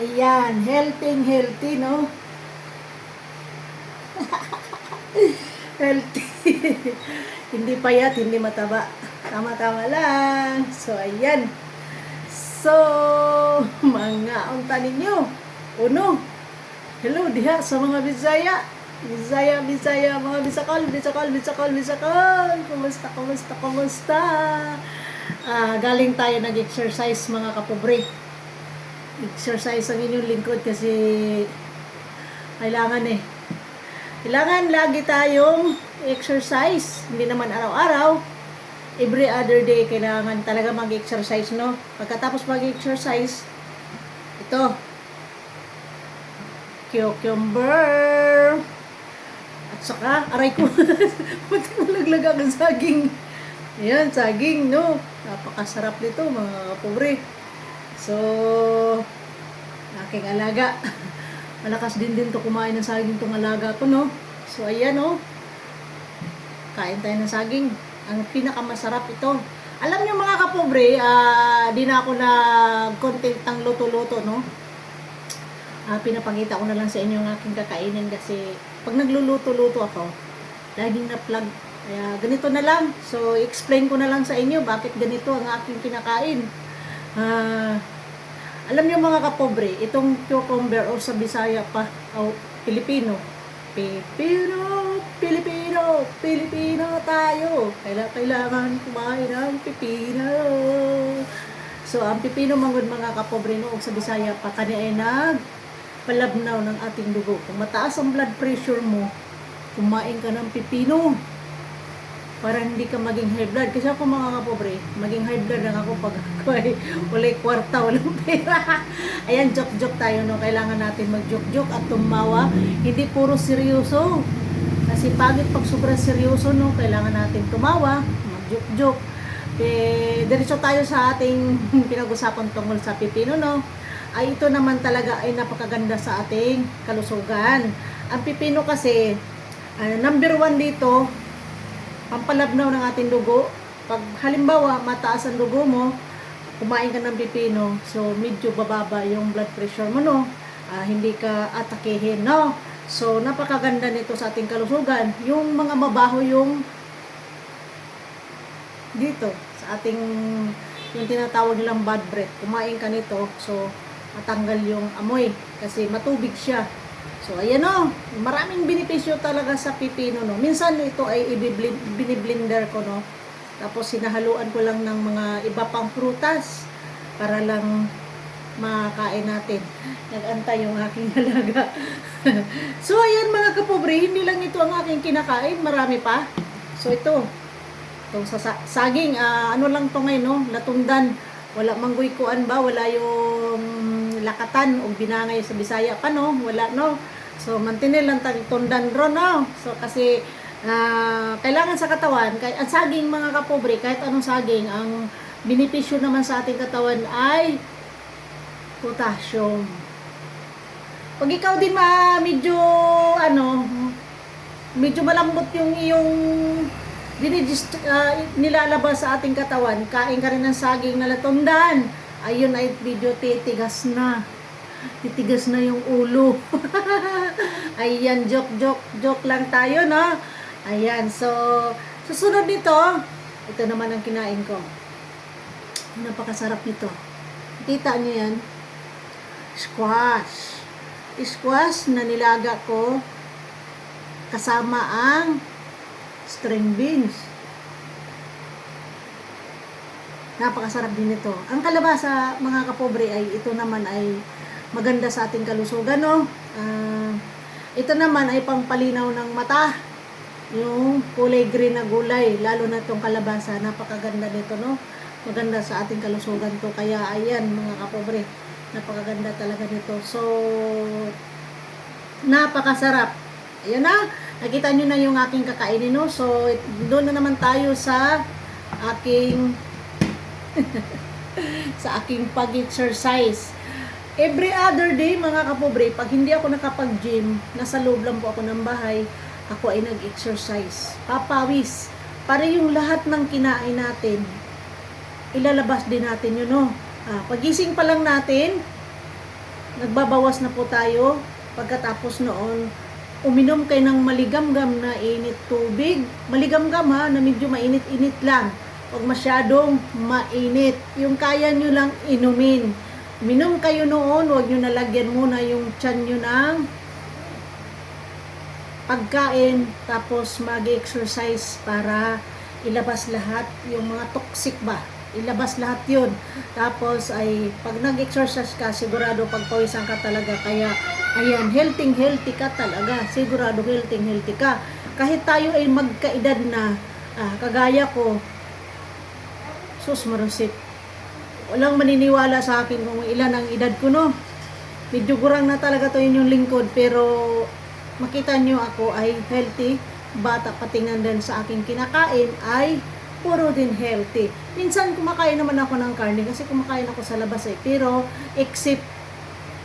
Ayan, healthy, no? Healthy. Hindi payat, hindi mataba. Tama-tama lang. So, ayan. So, mga unta ninyo. Uno. Hello, diha sa mga Bisaya. Bisaya, mga Bisakol. Kumusta? Galing tayo nag-exercise, mga kapobre. Exercise ang inyong lingkod kasi kailangan Kailangan lagi tayong exercise. Hindi naman araw-araw. Every other day, kailangan talaga mag-exercise, no? Pagkatapos mag-exercise, ito, cucumber, at saka, aray ko, ba't nalaglag ang saging? Ayan, saging, no? Napakasarap nito, mga pobre. So, aking alaga. Malakas din to kumain ng saging tong alaga ko, no? So, ayan, no? Kain tayo ng saging. Ang pinakamasarap ito. Alam niyo mga kapobre, di na ako nag-content ng luto-luto, no? Pinapakita ko na lang sa inyo ang aking kakainin kasi pag nagluluto-luto ako, laging na-plug. Kaya ganito na lang. So, explain ko na lang sa inyo bakit ganito ang aking kinakain. Alam niyo mga kapobre, itong cucumber o sa Bisaya pa, o Pilipino tayo. Kailangan kumain ng pipino. So, ang pipino mangod mga kapobre no, sa Bisaya pa, kanya ay nagpalabnaw ng ating dugo. Kung mataas ang blood pressure mo, kumain ka ng pipino para hindi ka maging high blood. Kasi ako mga kapobre, maging high blood lang ako pag ako ay walay kwarta, walang pera. Ayan, joke tayo, no? Kailangan natin mag-joke at tumawa. Hindi puro seryoso. Kasi pagit pag sobrang seryoso, no? Kailangan natin tumawa, mag-joke. Diretso tayo sa ating pinag-usapan tungkol sa pipino, no? Ay ito naman talaga ay napakaganda sa ating kalusugan. Ang pipino kasi, number 1 dito, pampalabnaw ng ating dugo. Pag halimbawa mataas ang dugo mo, kumain ka ng pipino, so medyo bababa yung blood pressure mo, no? Hindi ka atakehin, no? So napakaganda nito sa ating kalusugan. Yung mga mabaho yung dito sa ating yung tinatawag nilang bad breath, kumain ka nito, so matanggal yung amoy kasi matubig siya. So, ayan o. Maraming benepisyo talaga sa pipino, no. Minsan, ito ay biniblender ko, no. Tapos, sinahaluan ko lang ng mga iba pang prutas para lang makain natin. Nag-antay yung aking halaga. So, ayan mga kapobre, hindi lang ito ang aking kinakain. Marami pa. So, ito. Itong saging. Ano lang to ngayon, no. Latundan. Wala mangguykuan ba? Wala yung lakatan o binangay sa Bisaya pa, no? Wala, no? So, mantinil lang tundan ron, no? So, kasi kailangan sa katawan, ang saging mga kapobre, kahit anong saging, ang benepisyo naman sa ating katawan ay potassium. Pag ikaw din medyo malambot yung iyong nilalabas sa ating katawan, kain ka rin ng saging na latundan, ayun ay medyo titigas na yung ulo. Ayan, joke lang tayo, no? Ayan, so susunod nito, ito naman ang kinain ko. Napakasarap nito. Kita niyo yan? Squash na nilaga ko kasama ang string beans. Napakasarap din ito. Ang kalabasa, mga kapobre, ay ito naman ay maganda sa ating kalusugan, no? Ito naman ay pangpalinaw ng mata. Yung kulay green na gulay, lalo na itong kalabasa, napakaganda nito, no? Maganda sa ating kalusugan to. Kaya, ayan, mga kapobre, napakaganda talaga nito. So, napakasarap. Ayan na. Nakita nyo na yung aking kakainin, no? So, doon na naman tayo sa aking pag-exercise. Every other day, mga kapobre, pag hindi ako nakapag-gym, nasa loob lang po ako ng bahay, ako ay nag-exercise. Papawis. Para yung lahat ng kinain natin, ilalabas din natin yun, no? Pagising pa lang natin, nagbabawas na po tayo. Pagkatapos noon, uminom kayo ng maligamgam na init tubig. Maligamgam ha, na medyo mainit-init lang. Huwag masyadong mainit. Yung kaya nyo lang inumin. Uminom kayo noon, huwag nyo nalagyan muna yung tiyan nyo ng pagkain. Tapos mag-exercise para ilabas lahat yung mga toxic ba. Ilabas lahat yun. Tapos ay pag nag-exercise ka, sigurado pagpawisan ka talaga. Kaya ayan, healthy ka talaga. Sigurado healthy ka. Kahit tayo ay magkaedad na, kagaya ko, sus marusit. Walang maniniwala sa akin kung ilan ang edad ko, no? Medyo gurang na talaga to yung lingkod. Pero makita nyo ako ay healthy. Bata patingan din sa aking kinakain ay puro din healthy. Minsan kumakain naman ako ng karne kasi kumakain ako sa labas eh. Pero except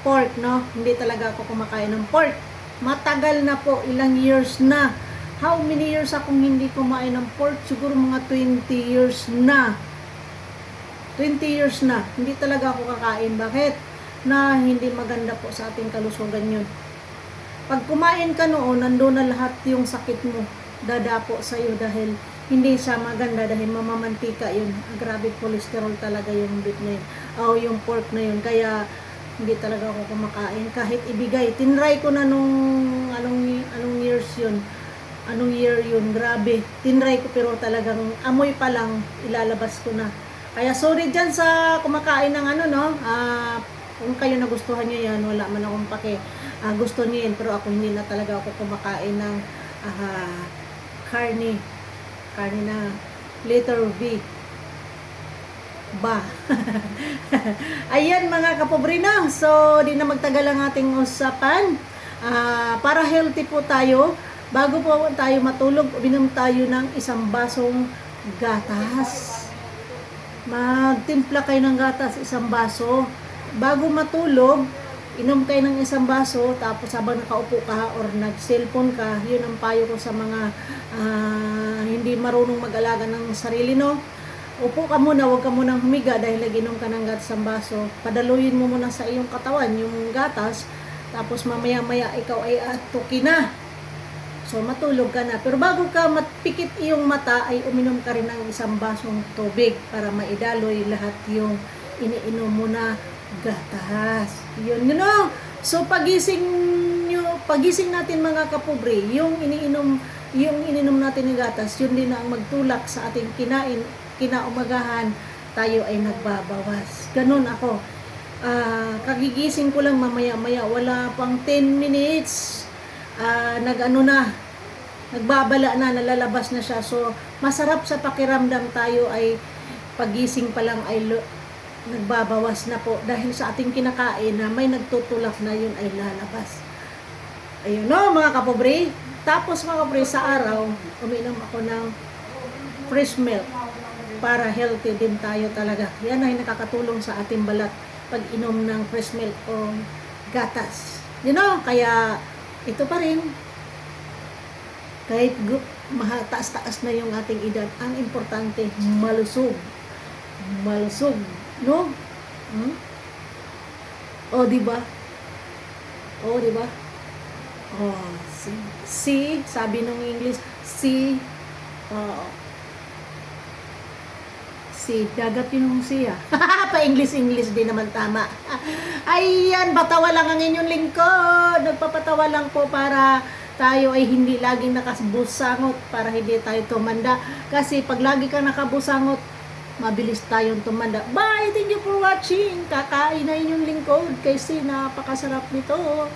pork, no? Hindi talaga ako kumakain ng pork. Matagal na po, ilang years na. How many years akong hindi kumain ng pork? Siguro mga 20 years na. 20 years na. Hindi talaga ako kakain. Bakit? Na hindi maganda po sa ating kalusugan yun. Pag kumain ka noon, nandun na lahat yung sakit mo. Dadapo sa'yo dahil hindi siya maganda dahil mamamantika yun. Grabe cholesterol talaga yung beef na yun. O yung pork na yun. Kaya hindi talaga ako kumakain. Kahit ibigay. Tinry ko na nung anong years yun. Anong year yun. Grabe. Tinry ko pero talagang amoy pa lang ilalabas ko na. Kaya sorry dyan sa kumakain ng kung kayo nagustuhan nyo yan, wala man akong pake. Gusto niyo yan, pero ako hindi na talaga ako kumakain ng karne na letter V ba. Ayan mga kapobrina, so di na magtagal ang ating usapan. Para healthy po tayo, bago po tayo matulog, uminom tayo ng isang basong gatas. Magtimpla kayo ng gatas, isang baso. Bago matulog, inom kayo ng isang baso, tapos habang nakaupo ka or nag-cellphone ka, yun ang payo ko sa mga hindi marunong mag-alaga ng sarili, no? Upo ka muna, huwag ka munang humiga dahil nag-inom ka ng gatas ng baso. Padaluyin mo muna sa iyong katawan yung gatas, tapos mamaya-maya ikaw ay tuki na. So matulog ka na. Pero bago ka matpikit iyong mata, ay uminom ka rin ng isang basong tubig para maidaloy lahat yung iniinom mo na gatas. Yun, So pagising natin mga kapobre, yung iniinom natin ng gatas, yun din ang magtulak sa ating kinaumagahan, tayo ay nagbabawas. Ganun ako. Kagigising ko lang mamaya-maya, wala pang 10 minutes, nagbabala na, nalalabas na siya. So masarap sa pakiramdam, tayo ay pagising pa lang ay nagbabawas na po dahil sa ating kinakain na may nagtutulak na, yun ay lalabas. Ayun, no mga kapobre. Tapos mga kapobre, sa araw uminom ako ng fresh milk para healthy din tayo talaga. Yan ay nakakatulong sa ating balat pag inom ng fresh milk o gatas. Kaya ito pa rin, kahit taas-taas na yung ating edad, ang importante malusog, no? Diba? See, sabi nung English, see, dagat yun yung siya. Pa-English din naman tama. Ayan, patawa lang ang inyong lingkod. Nagpapatawa lang po para tayo ay hindi laging nakabusangot, para hindi tayo tumanda. Kasi pag lagi kang nakabusangot, mabilis tayong tumanda. Bye! Thank you for watching. Kakain na inyong lingkod kasi napakasarap nito.